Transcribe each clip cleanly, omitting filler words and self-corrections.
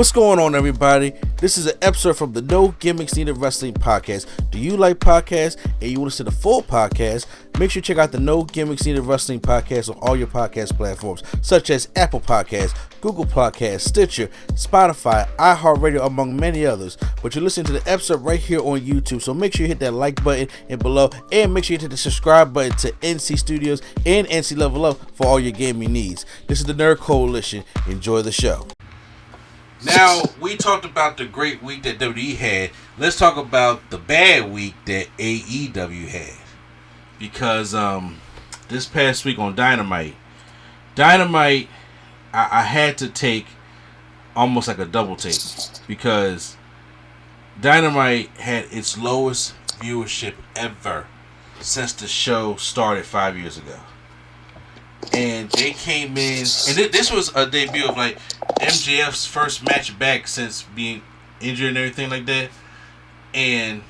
What's going on, everybody? This is an episode from the No Gimmicks Needed Wrestling podcast. Do you like podcasts and you want to see the full podcast? Make sure you check out the No Gimmicks Needed Wrestling podcast on all your podcast platforms, such as Apple Podcasts, Google Podcasts, Stitcher, Spotify, iHeartRadio, among many others. But you're listening to the episode right here on YouTube, so make sure you hit that like button and below, and make sure you hit the subscribe button to NC Studios and NC Level Up for all your gaming needs. This is the Nerd Coalition. Enjoy the show. Now, we talked about the great week that WWE had. Let's talk about the bad week that AEW had. Because this past week on Dynamite, I had to take almost like a double take. Because Dynamite had its lowest viewership ever since the show started 5 years ago. And they came in, and this was a debut of like MJF's first match back since being injured and everything like that. And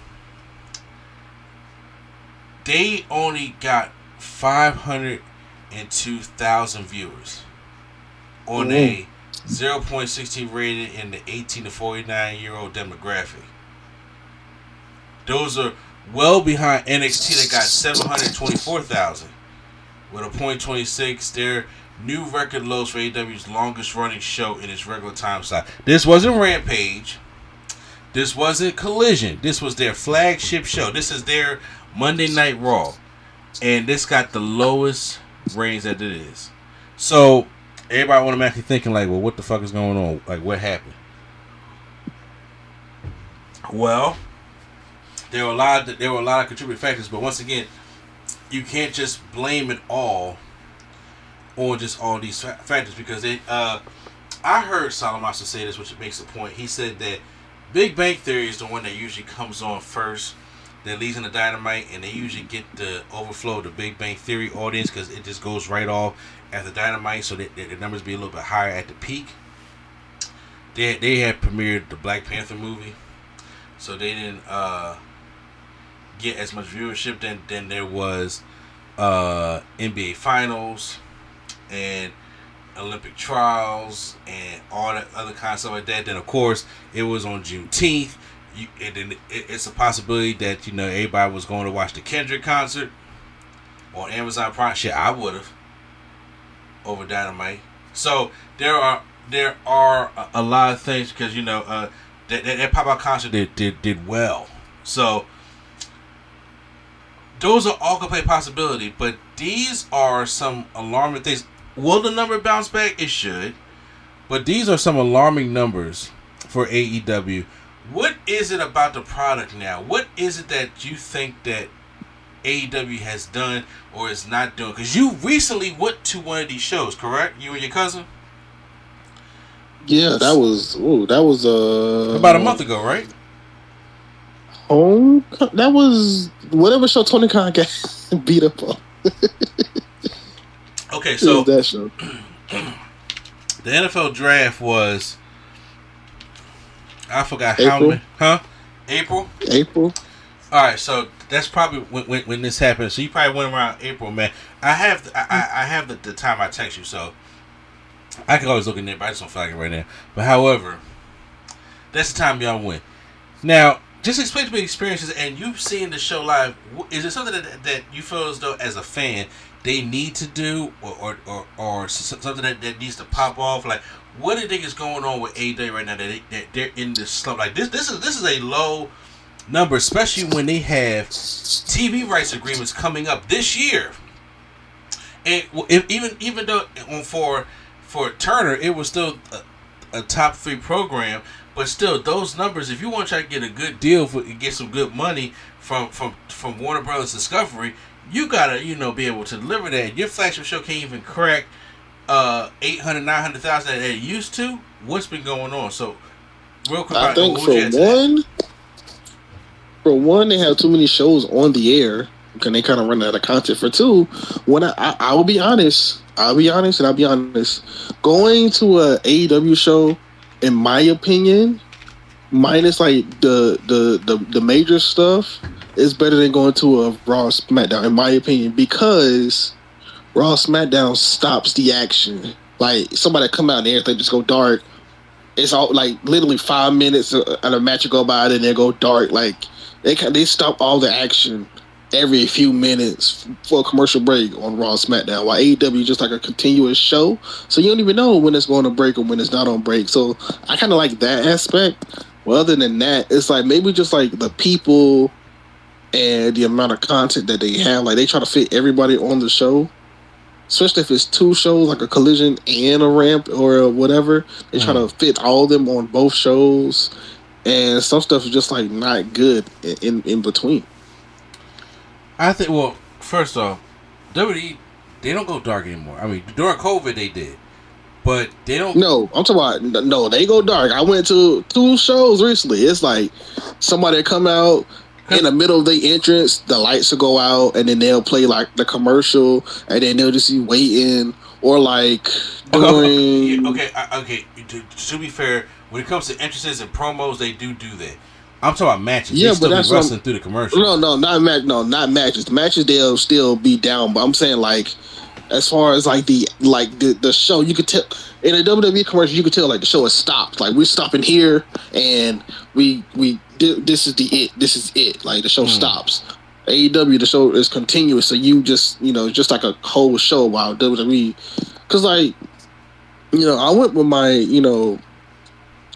they only got 502,000 viewers on a 0.16 rated in the 18 to 49-year-old demographic. Those are well behind NXT that got 724,000. With a .26, their new record lows for AEW's longest running show in its regular time slot. This wasn't Rampage. This wasn't Collision. This was their flagship show. This is their Monday Night Raw. And this got the lowest ratings that it is. So, everybody automatically thinking like, well, what the fuck is going on? Like, what happened? Well, there were a lot of contributing factors, but once again, you can't just blame it all on just all these factors, because I heard Salamaster say this, which makes a point. He said that Big Bang Theory is the one that usually comes on first, that leads into Dynamite, and they usually get the overflow of the Big Bang Theory audience because it just goes right off after Dynamite, so that the numbers be a little bit higher at the peak. They had premiered the Black Panther movie, so they didn't get as much viewership than there was NBA Finals and Olympic trials and all that other kind of stuff like that. Then of course it was on Juneteenth. It's a possibility that everybody was going to watch the Kendrick concert on Amazon Prime. Shit, I would have over Dynamite. So there are a lot of things, because that pop-out concert did well. So those are all complete possibility, but these are some alarming things. Will the number bounce back? It should. But these are some alarming numbers for AEW. What is it about the product now? What is it that you think that AEW has done or is not doing? Because you recently went to one of these shows, correct? You and your cousin? Yeah, that was about a month ago, right? Oh, that was whatever show Tony Khan got beat up on. Okay, so that show. The NFL draft was, I forgot April. how many, April. All right, so that's probably when this happened. So you probably went around April, man. I have the time I text you, so I can always look in there, but I just don't feel like it right now. But however, that's the time y'all went. Now, just explain to me the experiences, and you've seen the show live. Is it something that you feel as though, as a fan, they need to do, or something that needs to pop off? Like, what do you think is going on with AEW right now that they're in this slump? Like this is a low number, especially when they have TV rights agreements coming up this year. And even though for Turner it was still a top 3 program. But still, those numbers, if you want to try to get a good deal and get some good money from Warner Brothers Discovery, you gotta be able to deliver that. Your flagship show can't even crack 800,000, 900,000 that it used to. What's been going on? So, real quick, I think for one, they have too many shows on the air, and they kind of run out of content. For two, when I will be honest, going to a AEW show, in my opinion, minus like the major stuff, is better than going to a Raw Smackdown, in my opinion, because Raw Smackdown stops the action. Like, somebody come out and everything just go dark, it's all like literally 5 minutes and a match will go by, then they go dark. Like they stop all the action every few minutes for a commercial break on Raw and SmackDown. While AEW is just like a continuous show, so you don't even know when it's going to break or when it's not on break. So I kind of like that aspect. Well, other than that, it's like maybe just like the people and the amount of content that they have. Like they try to fit everybody on the show, especially if it's 2 shows, like a collision and a ramp or whatever. They try to fit all of them on both shows, and some stuff is just like not good in between. I think. Well, first off, WWE, they don't go dark anymore. I mean, during COVID they did, but they don't. No, I'm talking about no. They go dark. I went to 2 shows recently. It's like somebody come out in the middle of the entrance, the lights will go out, and then they'll play like the commercial, and then they'll just be waiting, or like during. Okay. To be fair, when it comes to entrances and promos, they do that. I'm talking about matches. Yeah, they still but that's be wrestling through the commercial. No, not matches. Matches they'll still be down, but I'm saying like as far as like the show, you could tell in a WWE commercial, you could tell like the show has stopped. Like we're stopping here, and this is it. Like the show stops. AEW, the show is continuous, so you just just like a whole show. While WWE, because like I went with my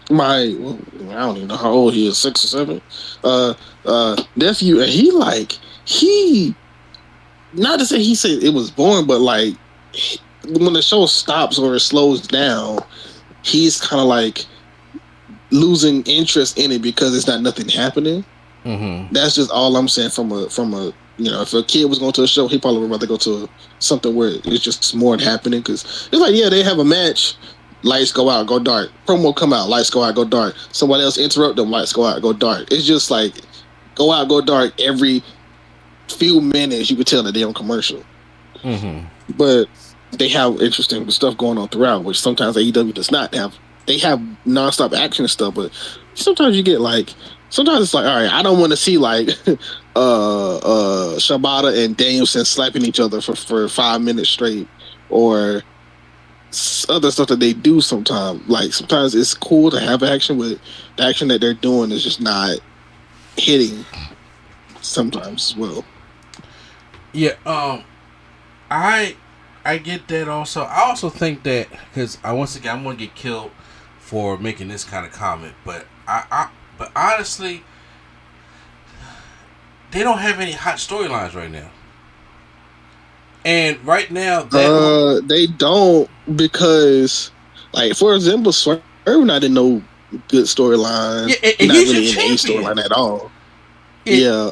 I don't even know how old he is, 6 or 7, nephew, and he not to say he said it was boring, but like when the show stops or it slows down, he's kind of like losing interest in it because it's not nothing happening. Mm-hmm. That's just all I'm saying from a if a kid was going to a show, he probably would rather go to something where it's just more happening, because it's like they have a match. Lights go out, go dark. Promo come out, lights go out, go dark. Somebody else interrupt them, lights go out, go dark. It's just like go out, go dark every few minutes. You could tell that they're on commercial. Mm-hmm. But they have interesting stuff going on throughout, which sometimes AEW does not have. They have nonstop action and stuff, but sometimes you get like, sometimes it's like, all right, I don't want to see like Shibata and Danielson slapping each other for 5 minutes straight, or other stuff that they do sometimes. Like sometimes it's cool to have action, but the action that they're doing is just not hitting sometimes as well. Yeah, I get that also. I also think that, because once again I'm gonna get killed for making this kind of comment, but but honestly, they don't have any hot storylines right now. And right now, they don't, because, like, for example, Swerve not in no good storyline. Yeah, and not he's really in a storyline at all. Yeah.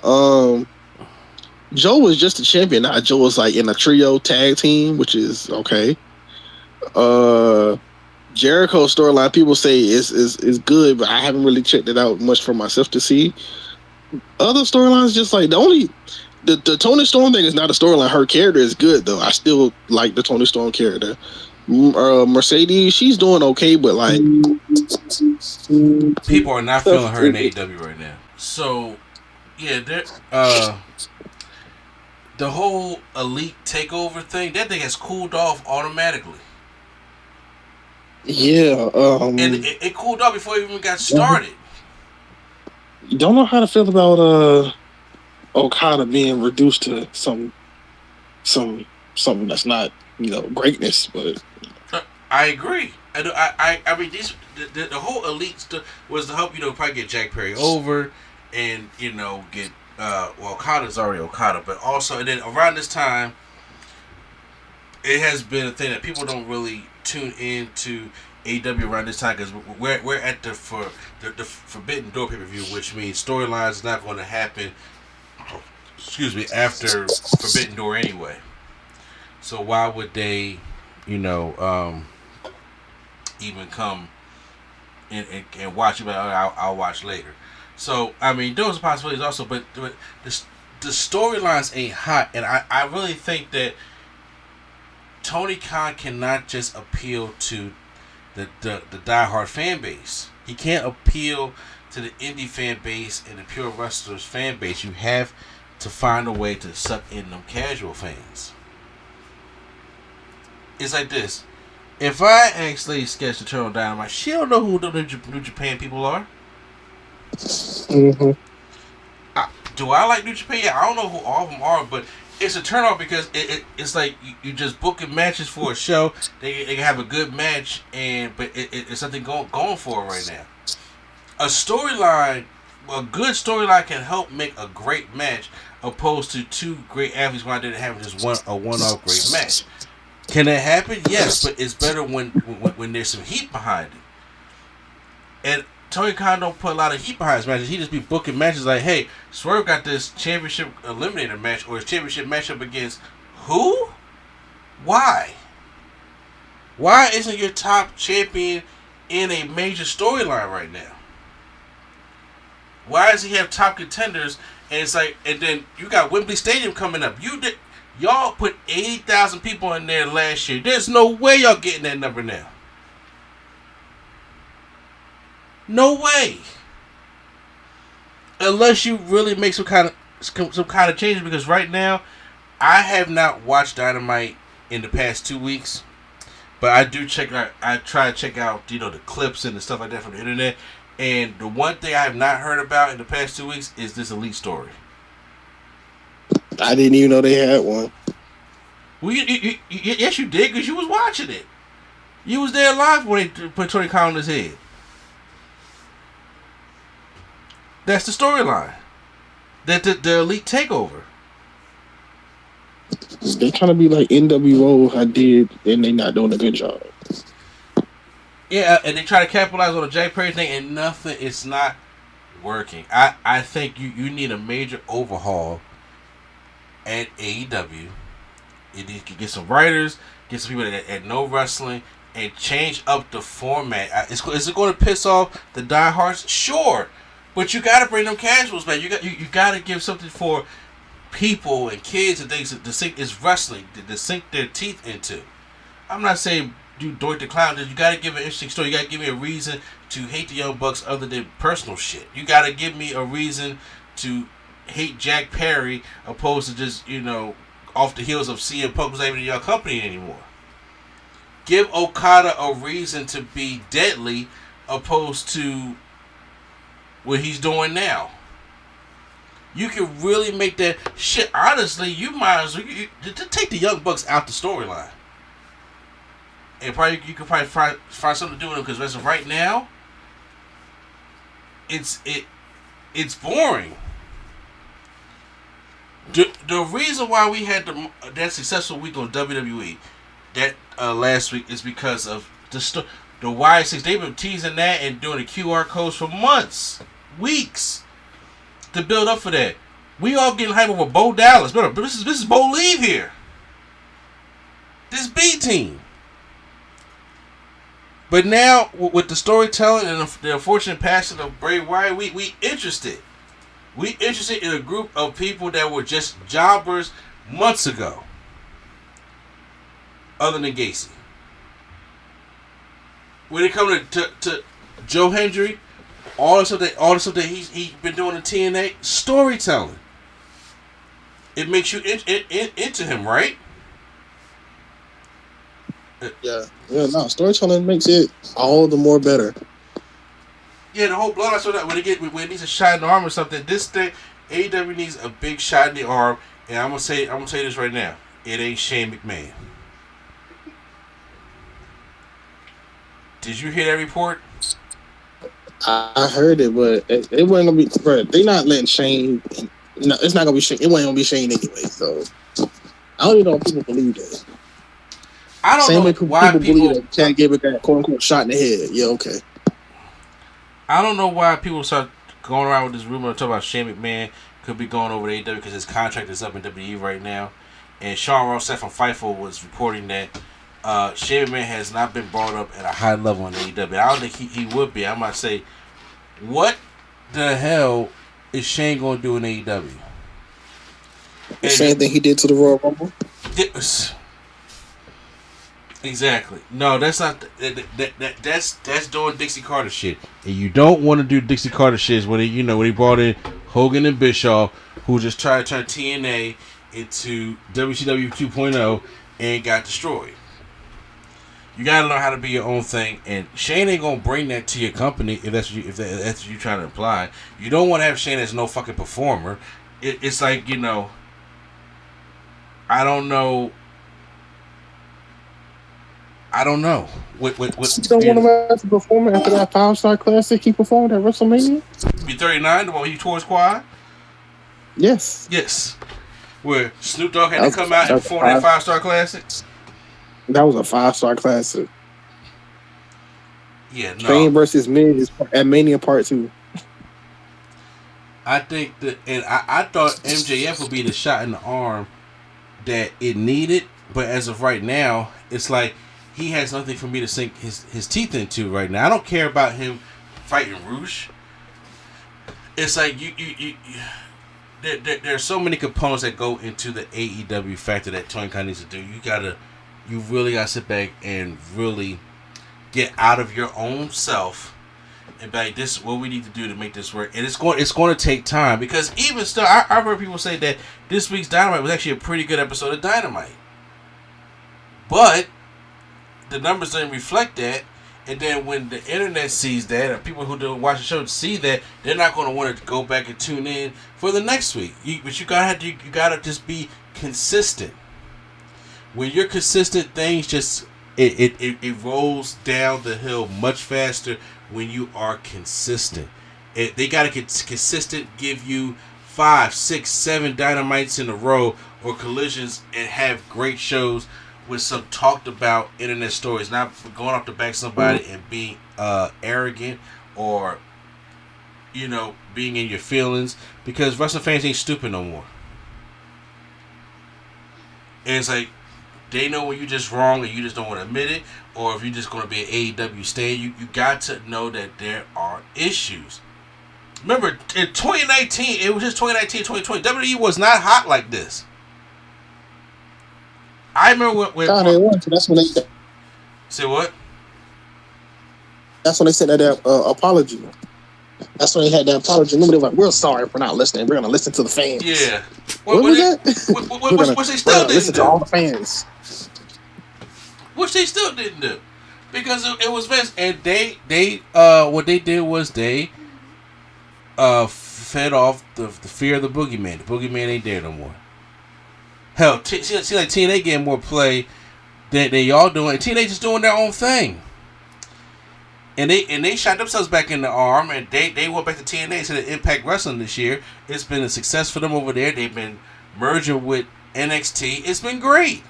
Joe was just a champion. Now Joe was like in a trio tag team, which is okay. Jericho's storyline, people say is good, but I haven't really checked it out much for myself to see. Other storylines, just like the Toni Storm thing is not a storyline. Her character is good though. I still like the Toni Storm character. Mercedes, she's doing okay, but like people are not feeling her in AEW right now. So yeah, the whole elite takeover thing, that thing has cooled off automatically. Yeah, and it cooled off before it even got started. Don't know how to feel about Okada being reduced to something that's not greatness, but I agree. I mean the whole elite stuff was to help probably get Jack Perry over, and get Okada's already Okada, but also, and then around this time it has been a thing that people don't really tune into AEW around this time, because we're at the Forbidden Door pay-per-view, which means storylines not going to happen after Forbidden Door anyway. So why would they even come and watch it? But I'll watch later. So I mean, those are possibilities also, but the storylines ain't hot, and I really think that Tony Khan cannot just appeal to the diehard fan base. He can't appeal to the indie fan base and the pure wrestlers fan base. You have to find a way to suck in them casual fans. It's like this. If I ask Lady Sketch to turn on Dynamite, she don't know who the New Japan people are. Mm-hmm. Do I like New Japan? Yeah, I don't know who all of them are, but it's a turnoff because it's like you just booking matches for a show. They can have a good match, but it's something going for it right now. A good storyline can help make a great match, opposed to two great athletes when I didn't have just a one-off great match. Can that happen? Yes, but it's better when there's some heat behind it. And Tony Khan don't put a lot of heat behind his matches. He just be booking matches like, hey, Swerve got this championship eliminator match or his championship matchup against who? Why? Why isn't your top champion in a major storyline right now? Why does he have top contenders? And it's like, and then you got Wembley Stadium coming up. Y'all put 80,000 people in there last year. There's no way y'all getting that number now. No way. Unless you really make some kind of changes, because right now I have not watched Dynamite in the past 2 weeks, but I do check out. I try to check out the clips and the stuff like that from the internet. And the one thing I have not heard about in the past 2 weeks is this Elite story. I didn't even know they had one. Well, yes, you did, because you was watching it. You was there live when they put Tony Khan on his head. That's the storyline. That the Elite takeover. They trying to be like NWO I did, and they not doing a good job. Yeah, and they try to capitalize on the Jack Perry thing, and nothing. It's not working. I think you need a major overhaul at AEW. You need to get some writers, get some people that know wrestling, and change up the format. Is it going to piss off the diehards? Sure. But you got to bring them casuals, man. You got to give something for people and kids and things to sink is wrestling to sink their teeth into. I'm not saying do Doink the Clown. You got to give an interesting story. You got to give me a reason to hate the Young Bucks other than personal shit. You got to give me a reason to hate Jack Perry opposed to just off the heels of CM Punk was not even in your company anymore. Give Okada a reason to be deadly opposed to what he's doing now. You can really make that shit. Honestly, you might as well take the Young Bucks out the storyline, and you could probably find something to do with them, because as of right now, it's boring. The reason why we had that successful week on WWE that last week is because of the Y6. They've been teasing that and doing the QR codes for months. Weeks to build up for that. We all getting hyped over Bo Dallas. But this is Bo Leave here. This B team. But now with the storytelling and the unfortunate passing of Bray Wyatt, we interested. We interested in a group of people that were just jobbers months ago. Other than Gacy. When it comes to Joe Hendry, all the stuff that he's been doing in TNA, storytelling. It makes you into him, right? Yeah. No, storytelling makes it all the more better. Yeah, the whole bloodline, so that when it needs a shot in the arm or something, this thing, AEW needs a big shot in the arm, and I'm gonna say this right now. It ain't Shane McMahon. Did you hear that report? I heard it, but it wasn't gonna be. Bro, they not letting Shane. No, it's not gonna be Shane. It wasn't gonna be Shane anyway. So I don't even know if people believe that. I don't know why people believe that can't give it that quote unquote shot in the head. Yeah, okay. I don't know why people start going around with this rumor talking about Shane McMahon could be going over to AEW because his contract is up in WWE right now. And Sean Ross Sapp from Fightful was reporting that Shane McMahon has not been brought up at a high level in AEW. I don't think he would be. I might say, what the hell is Shane going to do in AEW? The same thing he did to the Royal Rumble? Exactly. No, that's not. That's doing Dixie Carter shit, and you don't want to do Dixie Carter shit when he brought in Hogan and Bischoff, who just tried to turn TNA into WCW 2.0 and got destroyed. You gotta learn how to be your own thing, and Shane ain't gonna bring that to your company if that's what you trying to imply. You don't want to have Shane as no fucking performer. It's like, you know, I don't know. What You don't want him as a performer after that 5-star classic he performed at WrestleMania? Be 39, the one he tore his quad? Yes. Yes. Where Snoop Dogg had to come out and perform that 5-star classic? That was a 5-star classic. Yeah, no. Shane versus Miz at Mania Part 2. I think that, and I thought MJF would be the shot in the arm that it needed, but as of right now, it's like he has nothing for me to sink his teeth into right now. I don't care about him fighting Roosh. It's like there are so many components that go into the AEW factor that Tony Khan needs to do. You really gotta sit back and really get out of your own self and be like, this is what we need to do to make this work. And it's going to take time, because even still, I've heard people say that this week's Dynamite was actually a pretty good episode of Dynamite, but the numbers didn't reflect that. And then when the internet sees that, or people who don't watch the show see that, they're not going to want to go back and tune in for the next week. But you gotta just be consistent. When you're consistent, things just it rolls down the hill much faster when you are consistent. They gotta get consistent, give you 5, 6, 7 Dynamites in a row or collisions, and have great shows with some talked about internet stories, not going off the back of somebody and being arrogant or, you know, being in your feelings, because wrestling fans ain't stupid no more. And it's like, they know when you're just wrong and you just don't want to admit it, or if you're just going to be an AEW stay, you got to know that there are issues. Remember, in 2019, it was just 2019, 2020, WWE was not hot like this. I remember when that's when they say what? That's when they said that apology. That's when they had that apology. Remember, they were like, "We're sorry for not listening. We're gonna listen to the fans." Yeah. What was that? Which they still didn't listen do. to all the fans. Which they still didn't do, because it was Vince, and they what they did was they fed off the fear of the boogeyman. The boogeyman ain't there no more. Hell, see like TNA getting more play than y'all doing. And TNA just doing their own thing. And they shot themselves back in the arm, and they went back to TNA to the Impact Wrestling this year. It's been a success for them over there. They've been merging with NXT. It's been great.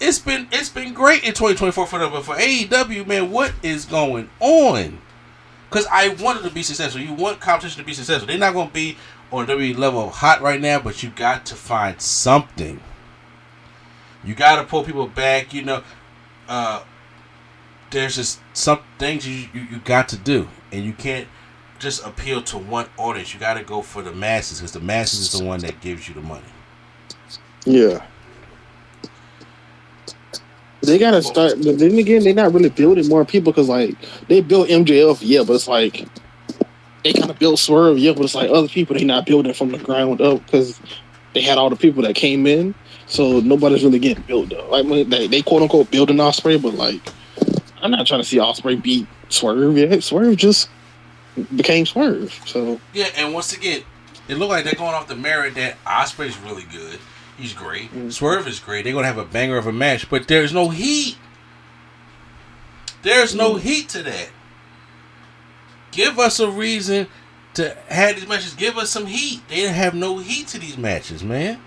It's been great in 2024 for them. But for AEW, man, what is going on? Because I want it to be successful. You want competition to be successful. They're not going to be on WWE level of hot right now, but you got to find something. You got to pull people back. You know, there's just some things you got to do, and you can't just appeal to one audience. You got to go for the masses, because the masses is the one that gives you the money. Yeah. They gotta start, but then again, they're not really building more people, because like they built MJF, yeah, but it's like they kind of built Swerve, yeah, but it's like other people they not building from the ground up, because they had all the people that came in, so nobody's really getting built up. Like they quote unquote building Ospreay, but like I'm not trying to see Ospreay beat Swerve yet. Swerve just became Swerve, so yeah. And once again, it looked like they're going off the merit that Ospreay's really good. He's great. Swerve is great. They're going to have a banger of a match, but there's no heat. There's no heat to that. Give us a reason to have these matches. Give us some heat. They have no heat to these matches, man.